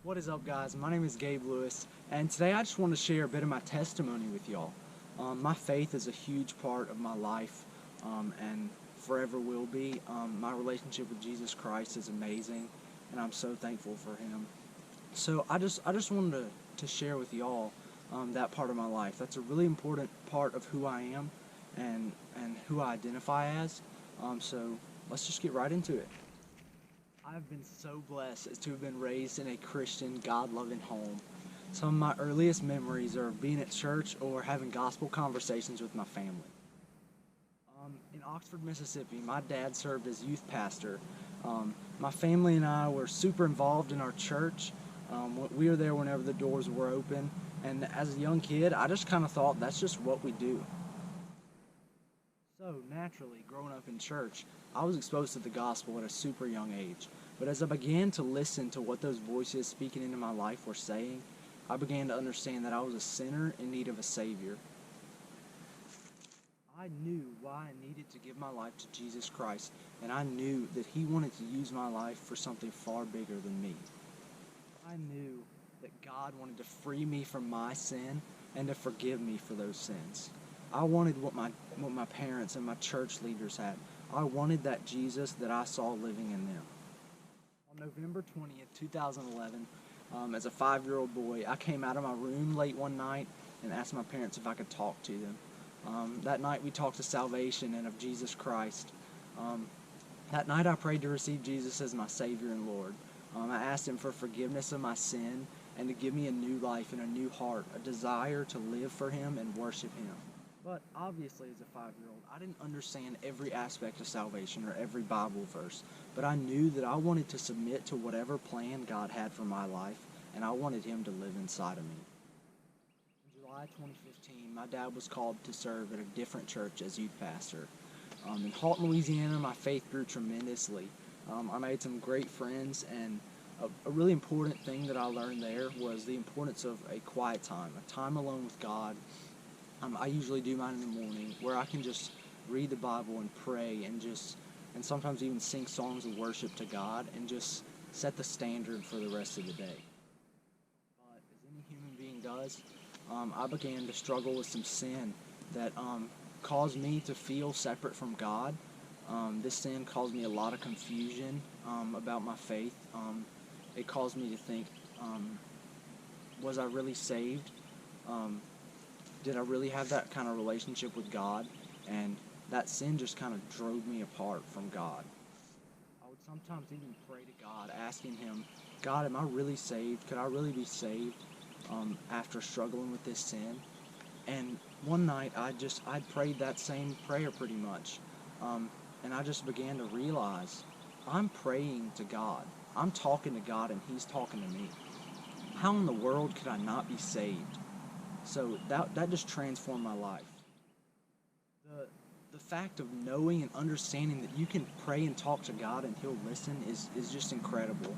What is up, guys? My name is Gabe Lewis, and today I just want to share a bit of my testimony with y'all. My faith is a huge part of my life, and forever will be. My relationship with Jesus Christ is amazing, and I'm so thankful for Him. So I just wanted to share with y'all that part of my life. That's a really important part of who I am, and who I identify as. So let's just get right into it. I've been so blessed to have been raised in a Christian, God-loving home. Some of my earliest memories are being at church or having gospel conversations with my family. In Oxford, Mississippi, my dad served as youth pastor. My family and I were super involved in our church. We were there whenever the doors were open, and as a young kid, I just kind of thought that's just what we do. So, naturally, growing up in church, I was exposed to the gospel at a super young age. But as I began to listen to what those voices speaking into my life were saying, I began to understand that I was a sinner in need of a Savior. I knew why I needed to give my life to Jesus Christ, and I knew that He wanted to use my life for something far bigger than me. I knew that God wanted to free me from my sin and to forgive me for those sins. I wanted what my parents and my church leaders had. I wanted that Jesus that I saw living in them. On November 20th, 2011, as a 5-year-old boy, I came out of my room late one night and asked my parents if I could talk to them. That night we talked to salvation and of Jesus Christ. That night I prayed to receive Jesus as my Savior and Lord. I asked Him for forgiveness of my sin and to give me a new life and a new heart, a desire to live for Him and worship Him. But obviously, as a 5-year-old, I didn't understand every aspect of salvation or every Bible verse, but I knew that I wanted to submit to whatever plan God had for my life, and I wanted Him to live inside of me. In July 2015, my dad was called to serve at a different church as youth pastor. In Halton, Louisiana, my faith grew tremendously. I made some great friends, and a really important thing that I learned there was the importance of a quiet time, a time alone with God. I usually do mine in the morning, where I can just read the Bible and pray and sometimes even sing songs of worship to God and just set the standard for the rest of the day. But as any human being does, I began to struggle with some sin that caused me to feel separate from God. This sin caused me a lot of confusion about my faith. It caused me to think, was I really saved? Did I really have that kind of relationship with God? And that sin just kind of drove me apart from God. I would sometimes even pray to God, asking Him, God, am I really saved? Could I really be saved after struggling with this sin? And one night I'd prayed that same prayer pretty much. And I just began to realize I'm praying to God. I'm talking to God and He's talking to me. How in the world could I not be saved? So that just transformed my life. The fact of knowing and understanding that you can pray and talk to God and He'll listen is just incredible.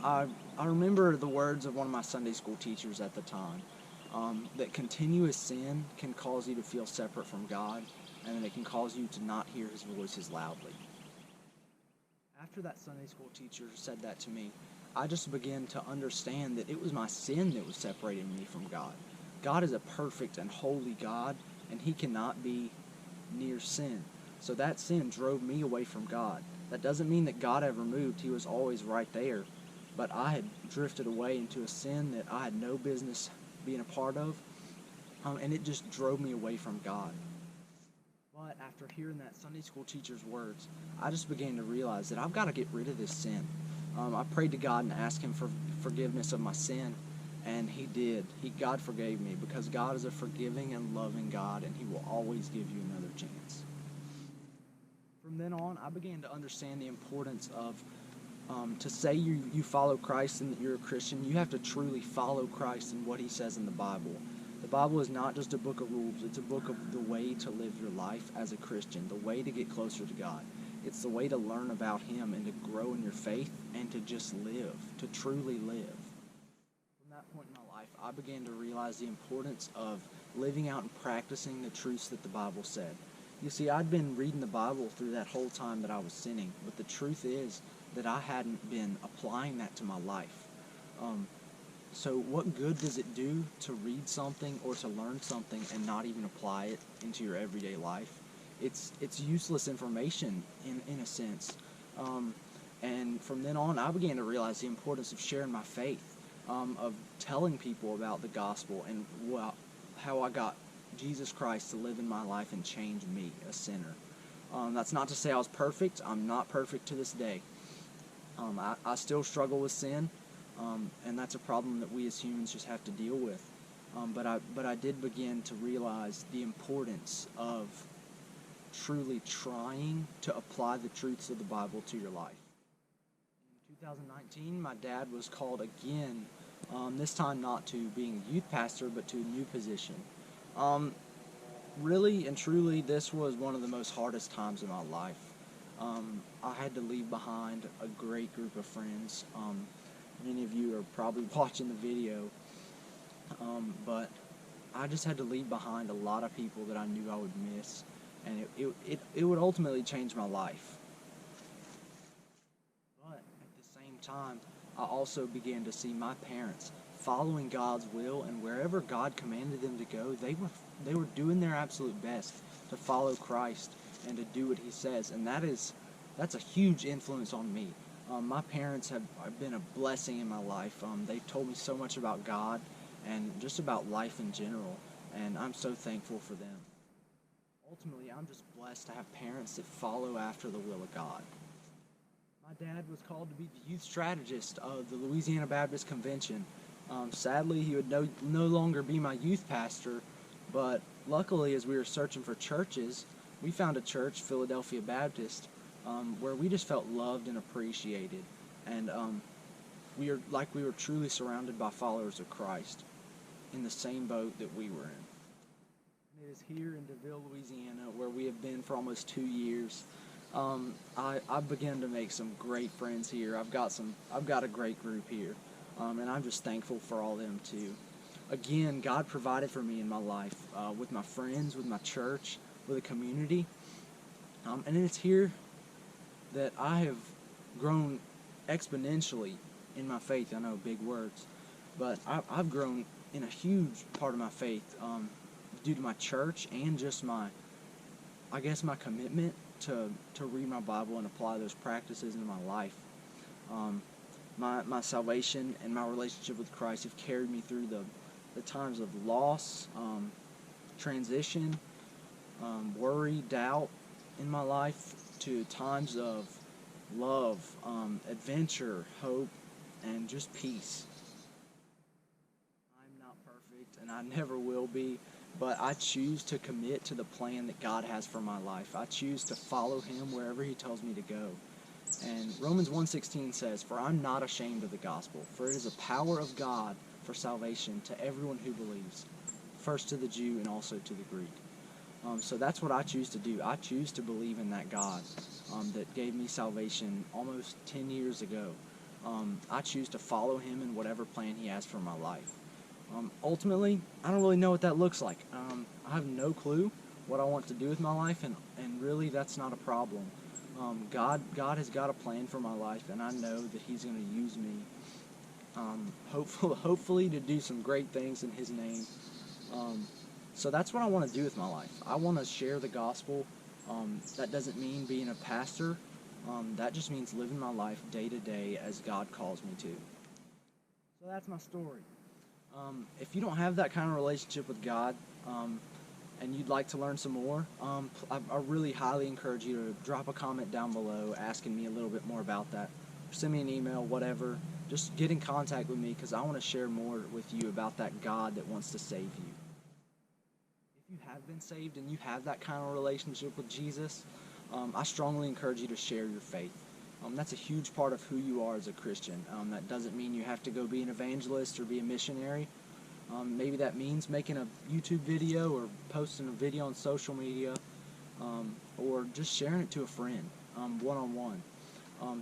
I remember the words of one of my Sunday school teachers at the time, that continuous sin can cause you to feel separate from God, and that it can cause you to not hear His voice as loudly. After that Sunday school teacher said that to me, I just began to understand that it was my sin that was separating me from God. God is a perfect and holy God, and He cannot be near sin. So that sin drove me away from God. That doesn't mean that God ever moved. He was always right there. But I had drifted away into a sin that I had no business being a part of, and it just drove me away from God. But after hearing that Sunday school teacher's words, I just began to realize that I've got to get rid of this sin. I prayed to God and asked Him for forgiveness of my sin, and He did. God forgave me, because God is a forgiving and loving God, and He will always give you another chance. From then on, I began to understand the importance of, to say you follow Christ and that you're a Christian, you have to truly follow Christ and what He says in the Bible. The Bible is not just a book of rules, it's a book of the way to live your life as a Christian, the way to get closer to God. It's the way to learn about Him and to grow in your faith and to just live, to truly live. From that point in my life, I began to realize the importance of living out and practicing the truths that the Bible said. You see, I'd been reading the Bible through that whole time that I was sinning, but the truth is that I hadn't been applying that to my life. So what good does it do to read something or to learn something and not even apply it into your everyday life? It's useless information in a sense. And from then on, I began to realize the importance of sharing my faith, of telling people about the gospel and how I got Jesus Christ to live in my life and change me, a sinner. That's not to say I was perfect. I'm not perfect to this day. I still struggle with sin, and that's a problem that we as humans just have to deal with. But I did begin to realize the importance of truly trying to apply the truths of the Bible to your life. In 2019, my dad was called again, this time not to being a youth pastor, but to a new position. Really and truly, this was one of the most hardest times in my life. I had to leave behind a great group of friends. Many of you are probably watching the video, but I just had to leave behind a lot of people that I knew I would miss, and it would ultimately change my life. But at the same time, I also began to see my parents following God's will, and wherever God commanded them to go, they were doing their absolute best to follow Christ and to do what He says, and that's a huge influence on me. My parents have been a blessing in my life. They've told me so much about God and just about life in general, and I'm so thankful for them. Ultimately, I'm just blessed to have parents that follow after the will of God. My dad was called to be the youth strategist of the Louisiana Baptist Convention. Sadly, he would no longer be my youth pastor, but luckily, as we were searching for churches, we found a church, Philadelphia Baptist, where we just felt loved and appreciated, and we were truly surrounded by followers of Christ in the same boat that we were in. It is here in DeVille, Louisiana, where we have been for almost 2 years. I've begun to make some great friends here. I've got a great group here, and I'm just thankful for all of them too. Again, God provided for me in my life, with my friends, with my church, with a community, and it's here that I have grown exponentially in my faith. I know, big words, but I've grown in a huge part of my faith due to my church and just my commitment to read my Bible and apply those practices in my life. My salvation and my relationship with Christ have carried me through the times of loss, transition, worry, doubt in my life, to times of love, adventure, hope, and just peace. I'm not perfect, and I never will be, but I choose to commit to the plan that God has for my life. I choose to follow Him wherever He tells me to go. And Romans 1:16 says, "For I'm not ashamed of the gospel, for it is a power of God for salvation to everyone who believes, first to the Jew and also to the Greek." So that's what I choose to do. I choose to believe in that God that gave me salvation almost 10 years ago. I choose to follow Him in whatever plan He has for my life. Ultimately, I don't really know what that looks like. I have no clue what I want to do with my life, and really that's not a problem. God has got a plan for my life, and I know that He's going to use me, hopefully to do some great things in His name. So that's what I want to do with my life. I want to share the gospel. That doesn't mean being a pastor. That just means living my life day to day as God calls me to. So that's my story. If you don't have that kind of relationship with God, and you'd like to learn some more, I really highly encourage you to drop a comment down below asking me a little bit more about that. Send me an email, whatever. Just get in contact with me, because I want to share more with you about that God that wants to save you. If you have been saved and you have that kind of relationship with Jesus, I strongly encourage you to share your faith. That's a huge part of who you are as a Christian. That doesn't mean you have to go be an evangelist or be a missionary. Maybe that means making a YouTube video or posting a video on social media, or just sharing it to a friend, one-on-one.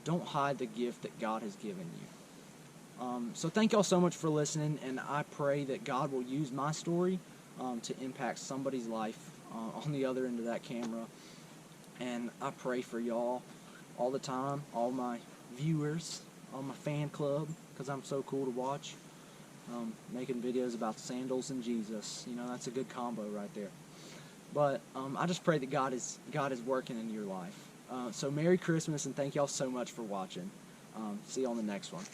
Don't hide the gift that God has given you. So thank y'all so much for listening, and I pray that God will use my story to impact somebody's life on the other end of that camera. And I pray for y'all all the time, all my viewers, on my fan club because I'm so cool to watch. Making videos about sandals and Jesus. You know, that's a good combo right there. But I just pray that God is working in your life. So Merry Christmas, and thank y'all so much for watching. See you on the next one.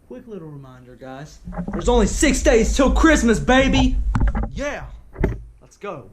Quick little reminder, guys. There's only 6 days till Christmas, baby! Yeah! Let's go.